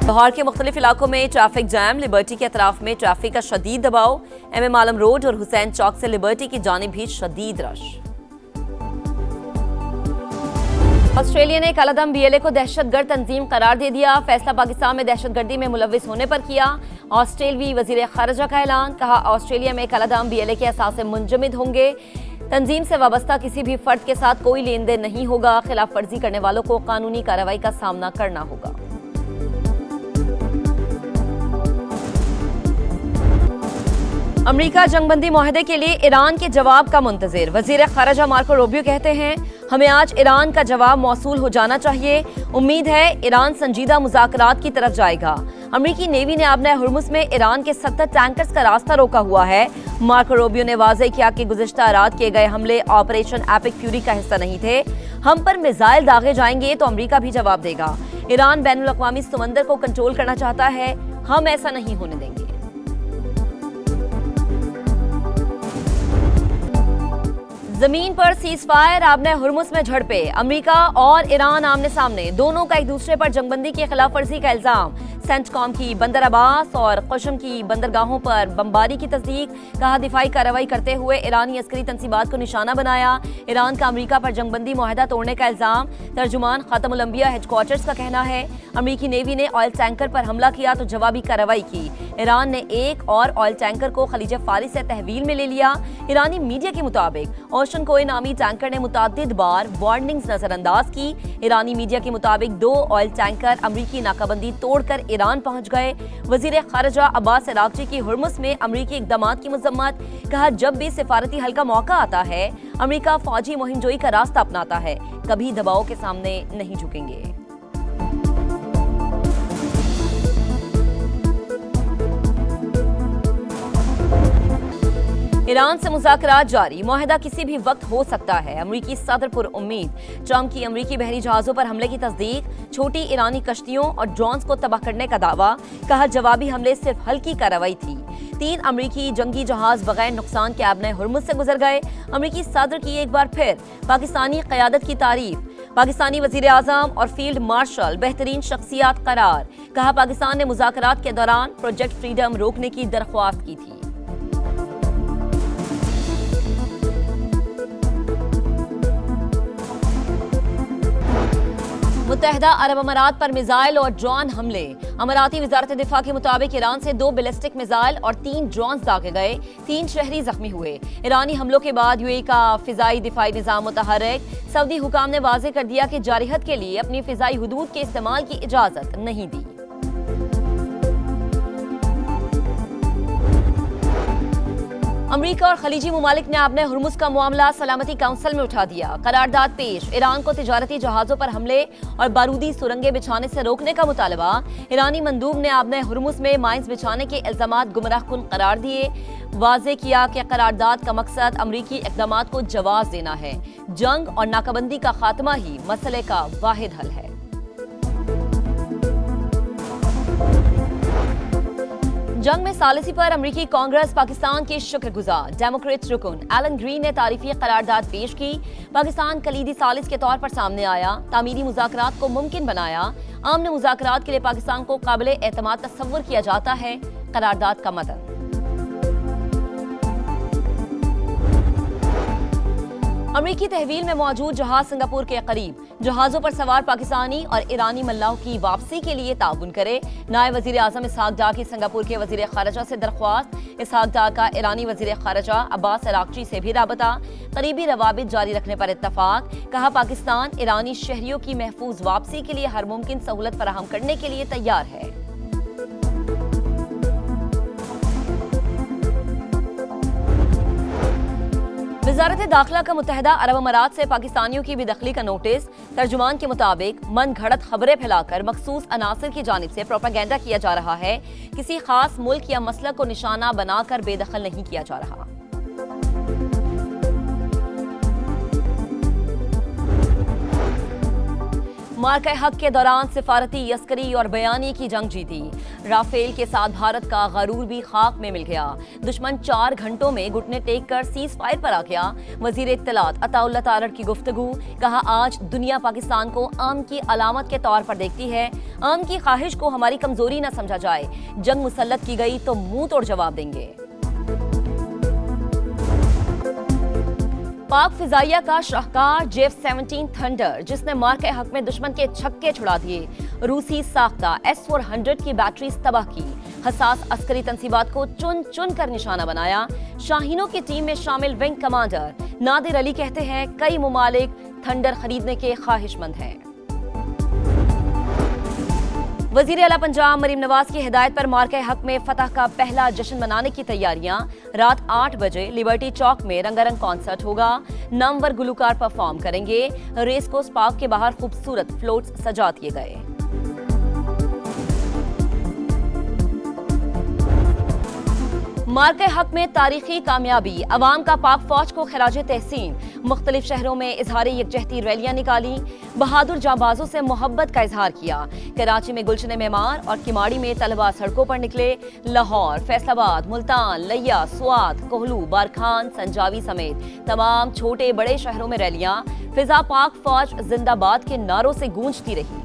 लाहौर के मुख्तलिफ इलाकों में ट्रैफिक जैम, लिबर्टी के अतराफ में ट्रैफिक का शदीद दबाव, MM आलम रोड और हुसैन चौक से लिबर्टी की जानिब भी शदीद रश। ऑस्ट्रेलिया ने कालादम BLA को दहशतगर्द तंजीम करार दे दिया। फैसला पाकिस्तान में दहशतगर्दी में मुलविस होने पर किया। ऑस्ट्रेलवी वजीर खारजा का ऐलान, कहा ऑस्ट्रेलिया में कालादम BLA के असासे मुंजमद होंगे। तंजीम से वाबस्ता किसी भी फर्द के साथ कोई लेन देन नहीं होगा। खिलाफ वर्जी करने वालों को कानूनी कार्रवाई का सामना करना होगा। अमेरिका जंगबंदी मुआहदे के लिए ईरान के जवाब का मुंतजिर। वजीर खारजा मार्को रूबियो कहते हैं, हमें आज ईरान का जवाब मौसूल हो जाना चाहिए। उम्मीद है ईरान संजीदा मुज़ाकरात की तरफ जाएगा। अमेरिकी नेवी ने आबना हुर्मुज़ में ईरान के 70 टैंकर्स का रास्ता रोका हुआ है। मार्को रूबियो ने वाज़ेह किया कि गुज़िश्ता रात किए गए हमले ऑपरेशन एपिक फ्यूरी का हिस्सा नहीं थे। हम पर मिसाइल दागे जाएंगे तो अमेरिका भी जवाब देगा। ईरान बैनुल अक़वामी समंदर को कंट्रोल करना चाहता है, हम ऐसा नहीं होने देंगे। जमीन पर सीज फायर, आबना हुर्मुज़ में झड़पे। अमेरिका और ईरान आमने सामने, दोनों का एक दूसरे पर जंगबंदी की खिलाफ वर्जी का इल्जाम। सेंटकॉम की बंदर अब्बास और क़शम की बंदरगाहों पर बमबारी की तस्दीक, कहा दिफाई कार्रवाई करते हुए ईरानी अस्करी तंसीबात को निशाना बनाया। ईरान का अमेरिका पर जंगबंदी मुआहदा तोड़ने का इल्जाम। तर्जुमान ख़ातमुल अंबिया हेडक्वार्टर्स का कहना है, अमेरिकी नेवी ने ऑयल टैंकर पर हमला किया तो जवाबी कार्रवाई की। ईरान ने एक और ऑयल टैंकर को खलीज फारिस से तहवील में ले लिया। ईरानी मीडिया के मुताबिक ओशन कोई नामी टैंकर ने मुताद्दिद बार वार्निंग्स नजरअंदाज की। ईरानी मीडिया के मुताबिक 2 ऑयल टैंकर अमेरिकी नाकाबंदी तोड़कर ईरान पहुंच गए। वजीर खारजा अब्बास अरागची की हुर्मुज़ में अमेरिकी इक़दामात की मज़म्मत, कहा जब भी सिफारती हल का मौका आता है अमेरिका फौजी मुहिमजोई का रास्ता अपनाता है, कभी दबाव के सामने नहीं झुकेंगे। ईरान से मुज़ाकरात जारी, मुआहदा किसी भी वक्त हो सकता है। अमरीकी सदर पुर उम्मीद। ट्रंप की अमरीकी बहरी जहाज़ों पर हमले की तस्दीक, छोटी ईरानी कश्तियों और ड्रोन्स को तबाह करने का दावा, कहा जवाबी हमले सिर्फ हल्की कार्रवाई थी। 3 अमरीकी जंगी जहाज बगैर नुकसान के आबना हुर्मुज़ से गुजर गए। अमरीकी सदर की एक बार फिर पाकिस्तानी क़यादत की तारीफ। पाकिस्तानी वज़ीर आज़म और फील्ड मार्शल बेहतरीन शख्सियात करार, कहा पाकिस्तान ने मुज़ाकरात के दौरान प्रोजेक्ट फ्रीडम रोकने की दरख्वास्त की थी। मुत्तहदा अरब अमारात पर मिसाइल और ड्रोन हमले। अमाराती वजारत दिफा के मुताबिक ईरान से 2 बैलिस्टिक मिसाइल और 3 ड्रोन दागे गए। 3 शहरी जख्मी हुए। ईरानी हमलों के बाद UAE का फिजाई दिफाई निज़ाम मुतहर्रिक। सऊदी हुकाम ने वाज़ेह कर दिया कि जारहत के लिए अपनी फिजाई हुदूद के इस्तेमाल की इजाजत नहीं दी। अमरीका और खलीजी मुमालिक ने अपने हुर्मुज़ का मामला सलामती काउंसिल में उठा दिया। करारदाद पेश, ईरान को तिजारती जहाज़ों पर हमले और बारूदी सुरंगें बिछाने से रोकने का मुतालबा। ईरानी मंदूब ने अपने हुर्मुज़ में माइंस बिछाने के इल्जामात गुमराहकुन करार दिए। वाज़ेह किया कि करारदाद का मकसद अमरीकी इक़दामात को जवाब देना है। जंग और नाकाबंदी का खात्मा ही मसले का वाहिद हल है। जंग में सालिसी पर अमरीकी कांग्रेस पाकिस्तान के शुक्रगुजार। डेमोक्रेट रुकन एलन ग्रीन ने तारीफी करारदाद पेश की। पाकिस्तान कलीदी सालिस के तौर पर सामने आया, तामीरी मुज़ाकरात को मुमकिन बनाया। आमने मुज़ाकरात के लिए पाकिस्तान को काबिल एतमाद तस्वुर किया जाता है। करारदाद का मतन। अमरीकी तहवील में मौजूद जहाज सिंगापुर के करीब। जहाजों पर सवार पाकिस्तानी और ईरानी मल्लाहों की वापसी के लिए ताउन करे। नायब वजीर आजम इसहाक डार की सिंगापुर के वजीर खारजा से दरख्वास्त। इसहाक डार का ईरानी वजीर खारजा अब्बास अरागची से भी राबता। करीबी रवाबित जारी रखने पर इत्तफाक, कहा पाकिस्तान ईरानी शहरियों की महफूज वापसी के लिए हर मुमकिन सहूलत फराहम करने के लिए तैयार है। वजारत दाखिला का मुत्तहदा अरब अमारात से पाकिस्तानियों की बेदखली का नोटिस। तर्जुमान के मुताबिक मन घड़त खबरें फैलाकर मखसूस अनासर की जानिब से प्रोपेगेंडा किया जा रहा है। किसी खास मुल्क या मसलक को निशाना बनाकर बेदखल नहीं किया जा रहा। मार्के हक के दौरान सिफारती यस्करी और बयानी की जंग जीती। राफेल के साथ भारत का गरूर भी खाक में मिल गया। दुश्मन 4 घंटों में घुटने टेक कर सीज फायर पर आ गया। वजीर इत्तलात अताउल्लाह तारड़ की गुफ्तगू, कहा आज दुनिया पाकिस्तान को अमन की अलामत के तौर पर देखती है। अमन की ख्वाहिश को हमारी कमजोरी न समझा जाए। जंग मुसल्लत की गई तो मुंह तोड़ जवाब देंगे। पाक फिजाइया का शाहकार J-17 थंडर, जिसने मार्के हक में दुश्मन के छक्के छुड़ा दिए। रूसी साख्ता S-400 की बैटरी तबाह की। हसास अस्करी तंसीबात को चुन चुन कर निशाना बनाया। शाहीनों की टीम में शामिल विंग कमांडर नादिर अली कहते हैं कई मुमालिक थंडर खरीदने के ख्वाहिशमंद हैं। वजीर आला पंजाब मरीम नवाज की हिदायत पर मार्के हक में फतह का पहला जश्न मनाने की तैयारियां। रात 8 बजे लिबर्टी चौक में रंगारंग कॉन्सर्ट होगा। नामवर गुलकार परफॉर्म करेंगे। रेस कोर्स पार्क के बाहर खूबसूरत फ्लोट्स सजा दिए गए। मार्के हक में तारीखी कामयाबी, अवाम का पाक फौज को खिराज तहसीन। मुख्तलिफ शहरों में इजहार यकजहती रैलियां निकाली। बहादुर जांबाजों से मोहब्बत का इजहार किया। कराची में गुलशन मेमार और किमाड़ी में तलबा सड़कों पर निकले। लाहौर, फैसलाबाद, मुल्तान, लिया, स्वात, कोहलू, बारखान, संजावी समेत तमाम छोटे बड़े शहरों में रैलियां। फिजा पाक फौज जिंदाबाद के नारों से गूंजती रही।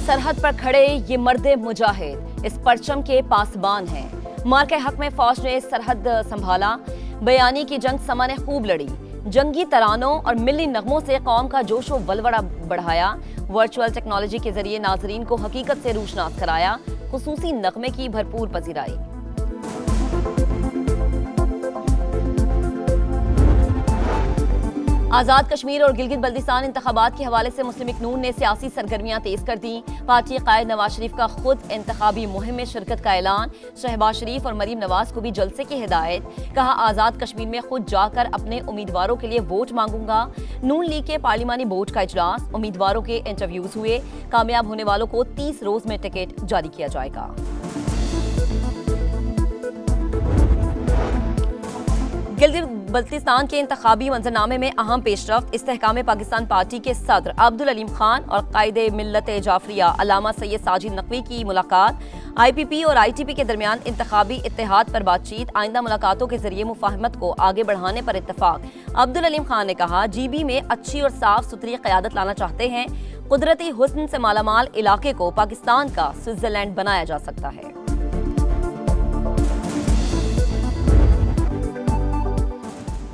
सरहद पर खड़े ये मर्दे मुजाहिद इस परचम के पासबान हैं। मार्के हक में फौज ने सरहद संभाला। बयानी की जंग समा ने खूब लड़ी। जंगी तरानों और मिली नगमों से कौम का जोशो वलवड़ा बढ़ाया। वर्चुअल टेक्नोलॉजी के जरिए नाजरीन को हकीकत से रूशनास कराया। खुसूसी नगमे की भरपूर पजीराई। आजाद कश्मीर और गिलगित बल्तिस्तान इंतखाबात के हवाले से मुस्लिम लीग नून ने सियासी सरगर्मियां तेज कर दी। पार्टी कायद नवाज शरीफ का खुद इंतखाबी मुहिम में शिरकत का ऐलान। शहबाज शरीफ और मरीम नवाज को भी जलसे की हिदायत। कहा आजाद कश्मीर में खुद जाकर अपने उम्मीदवारों के लिए वोट मांगूंगा। नून लीग के पार्लिमानी बोर्ड का इजलास। उम्मीदवारों के इंटरव्यूज हुए। कामयाब होने वालों को 30 रोज में टिकट जारी किया जाएगा। गिलगित बल्तिस्तान के इंतखाबी मंजरनामे में अहम पेशरफ्त। इस्तेहकाम पाकिस्तान पार्टी के सदर अब्दुल अलीम खान और कायदे मिल्लत जाफरिया अल्लामा सैयद साजिद नकवी की मुलाकात। IPP और ITP के दरमियान इंतखाबी इत्तेहाद पर बातचीत। आइंदा मुलाकातों के जरिए मुफाहमत को आगे बढ़ाने पर इत्तफाक। अब्दुल अलीम खान ने कहा GB में अच्छी और साफ सुथरी क़यादत लाना चाहते हैं। कुदरती हुस्न से मालामाल इलाके को पाकिस्तान का स्विट्जरलैंड बनाया जा सकता है।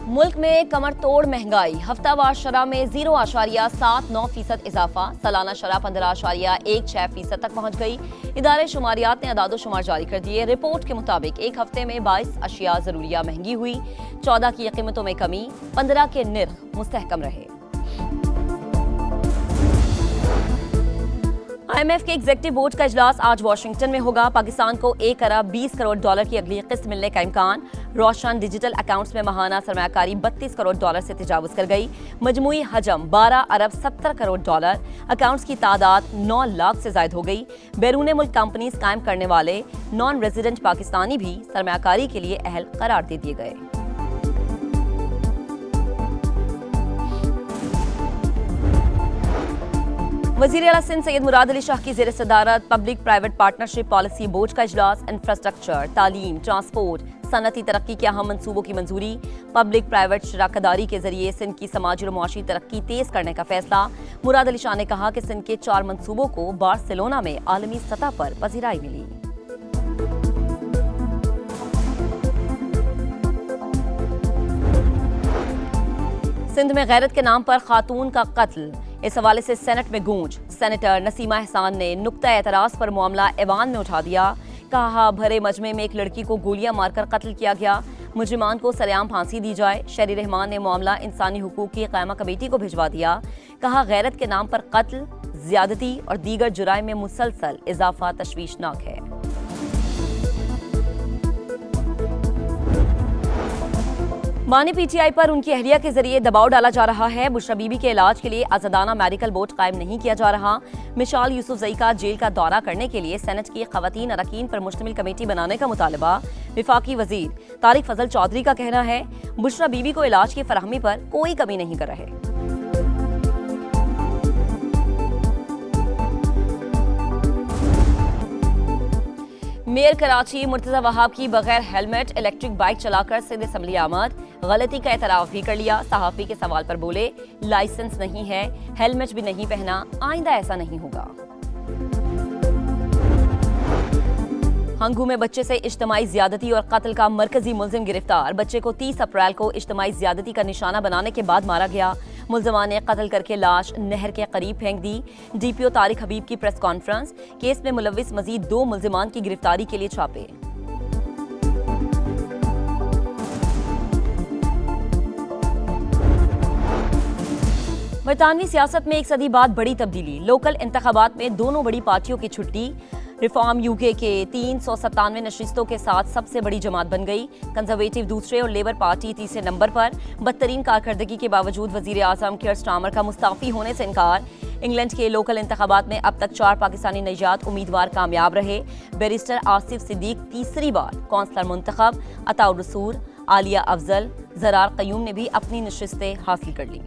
मुल्क में कमर तोड़ महंगाई। हफ्तावार शरह में 0.79% इजाफा। सालाना शरह 15.16% तक पहुंच गई। इदारे शुमारियात ने अदादो शुमार जारी कर दिए। रिपोर्ट के मुताबिक एक हफ्ते में 22 अशिया जरूरिया महंगी हुई। 14 की कीमतों में कमी। 15 के निर्ख मुस्तहकम रहे। IMF के एग्जीक्यूटिव बोर्ड का इजलास आज वाशिंगटन में होगा। पाकिस्तान को 1 अरब 20 करोड़ डॉलर की अगली किस्त मिलने का इम्कान। रोशन डिजिटल अकाउंट्स में माहाना सरमायाकारी 32 करोड़ डॉलर से तजावुज कर गई। मजमूई हजम 12 अरब 70 करोड़ डॉलर। अकाउंट्स की तादाद 9 लाख से ज्यादा हो गई। बैरून मुल्क कंपनीज कायम करने वाले नॉन रेजिडेंट पाकिस्तानी भी सरमायाकारी के लिए अहल करार दे दिए गए। वज़ीर आला सिंध सैयद मुराद अली शाह की ज़ेर सदारत public private partnership policy board का इजलास। इंफ्रास्ट्रक्चर, तालीम, ट्रांसपोर्ट, सनती तरक्की के अहम मंसूबों की मंजूरी। पब्लिक प्राइवेट शराकदारी के जरिए सिंध की समाजी और मुआशी तरक्की तेज करने का फैसला। मुराद अली शाह ने कहा कि सिंध के 4 मंसूबों को बार्सिलोना में आलमी सतह पर पजीराई मिली। सिंध में गैरत के नाम पर खातून का कत्ल। इस हवाले से सेनेट में गूंज। सेनेटर नसीमा एहसान ने नुक्ता एतराज पर मामला ऐवान में उठा दिया। कहा भरे मजमे में एक लड़की को गोलियां मारकर कत्ल किया गया। मुजरिमान को सरेआम फांसी दी जाए। शहरी रहमान ने मामला इंसानी हुकूक की कायमा कमेटी को भिजवा दिया। कहा गैरत के नाम पर कत्ल, ज्यादती और दीगर जुराइम में मुसलसल इजाफा तशवीशनाक है। मानी PTI पर उनकी अहलिया के जरिए दबाव डाला जा रहा है। बुशरा बीबी के इलाज के लिए आजादाना मेडिकल बोर्ड कायम नहीं किया जा रहा। मिशाल यूसुफजई का जेल का दौरा करने के लिए सेनेट की खवातीन अरकान पर मुश्तमिल कमेटी बनाने का मुतालबा। विफाकी वजीर तारिक फजल चौधरी का कहना है बुशरा बीबी को इलाज की फराहमी पर कोई कमी नहीं कर रहे। मेयर कराची मुर्तजा वहाब की बगैर हेलमेट इलेक्ट्रिक बाइक चलाकर सिंध असम्बली आमद, गलती का एतराफ भी कर लिया। सहाफी के सवाल पर बोले, लाइसेंस नहीं है, हेलमेट भी नहीं पहना, आइंदा ऐसा नहीं होगा। हंगू में बच्चे से इज्तमाई ज्यादती और कत्ल का मरकजी मुल्जिम गिरफ्तार। बच्चे को 30 अप्रैल को इज्तमाई ज्यादती का निशाना बनाने के बाद मारा गया। मुल्जिमान ने कत्ल करके लाश नहर के करीब फेंक दी। डीपीओ तारिक हबीब की प्रेस कॉन्फ्रेंस। केस में मुलविस मजीद 2 मुल्जिमान की गिरफ्तारी के लिए छापे। बरतानवी सियासत में एक सदी बाद बड़ी तब्दीली। लोकल इंतखाबात में दोनों बड़ी पार्टियों की छुट्टी। रिफॉर्म यूके के 397 नशिस्तों के साथ सबसे बड़ी जमात बन गई। कंजर्वेटिव दूसरे और लेबर पार्टी तीसरे नंबर पर। बदतरीन कारकर्दगी के बावजूद वजीर आजम कियर स्टार्मर का मुस्ताफी होने से इनकार। इंग्लैंड के लोकल इंतखाबात में अब तक 4 पाकिस्तानी निजात उम्मीदवार कामयाब रहे। बैरिस्टर आसिफ सिद्दीक तीसरी बार कौंसलर मुंतखब। अताउर रसूल, आलिया अफजल, जरार कयूम ने भी अपनी नशिस्तें हासिल कर ली।